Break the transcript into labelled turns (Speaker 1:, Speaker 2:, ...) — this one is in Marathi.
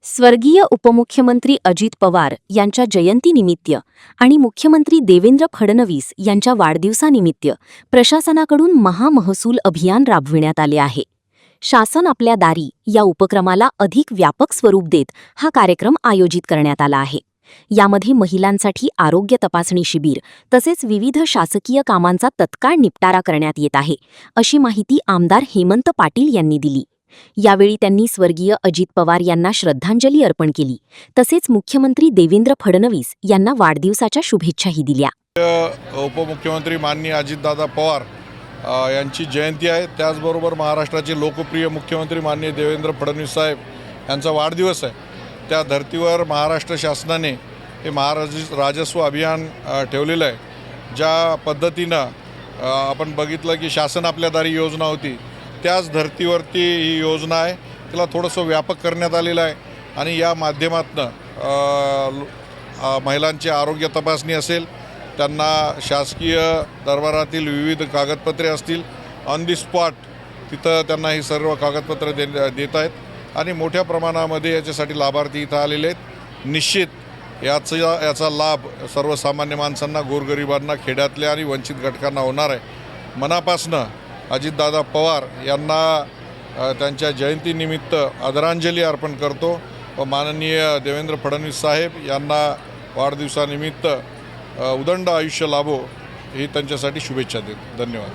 Speaker 1: स्वर्गीय उपमुख्यमंत्री अजित पवार यांच्या जयंतीनिमित्त आणि मुख्यमंत्री देवेंद्र फडणवीस यांच्या वाढदिवसानिमित्त प्रशासनाकडून महामहसूल अभियान राबविण्यात आले आहे. शासन आपल्या दारी या उपक्रमाला अधिक व्यापक स्वरूप देत हा कार्यक्रम आयोजित करण्यात आला आहे. यामध्ये महिलांसाठी आरोग्य तपासणी शिबिर तसेच विविध शासकीय कामांचा तत्काळ निपटारा करण्यात येत आहे, अशी माहिती आमदार हेमंत पाटील यांनी दिली. यावेळी त्यांनी स्वर्गीय अजित पवार यांना श्रद्धांजली अर्पण केली. तसेच मुख्यमंत्री देवेंद्र फडणवीस यांना वाढदिवसाच्या शुभेच्छाही दिल्या.
Speaker 2: उपमुख्यमंत्री माननीय अजितदादा पवार यांची जयंती आहे. त्याचबरोबर महाराष्ट्राचे लोकप्रिय मुख्यमंत्री माननीय देवेंद्र फडणवीस साहेब यांचा वाढदिवस आहे. त्या धर्तीवर महाराष्ट्र शासनाने हे राजस्व अभियान ठेवलेलं आहे. ज्या पद्धतीनं आपण बघितलं की शासन आपल्या दारी योजना होती, त्याच धर्तीवरती ही योजना आहे. तिला थोडंसं व्यापक करण्यात आलेलं आहे आणि या माध्यमातून महिलांची आरोग्य तपासणी असेल, त्यांना शासकीय दरबारातील विविध कागदपत्रे असतील, ऑन दी स्पॉट तिथं त्यांना ही सर्व कागदपत्र देत आहेत आणि मोठ्या प्रमाणामध्ये याच्यासाठी लाभार्थी इथं आलेले आहेत. निश्चित याचा लाभ सर्वसामान्य माणसांना, गोरगरिबांना, खेड्यातल्या आणि वंचित घटकांना होणार आहे. मनापासनं अजितदादा पवार यांना त्यांच्या जयंतीनिमित्त आदरांजली अर्पण करतो व माननीय देवेंद्र फडणवीस साहेब यांना वाढदिवसानिमित्त उदंड आयुष्य लाभो ही त्यांच्यासाठी शुभेच्छा देतो. धन्यवाद.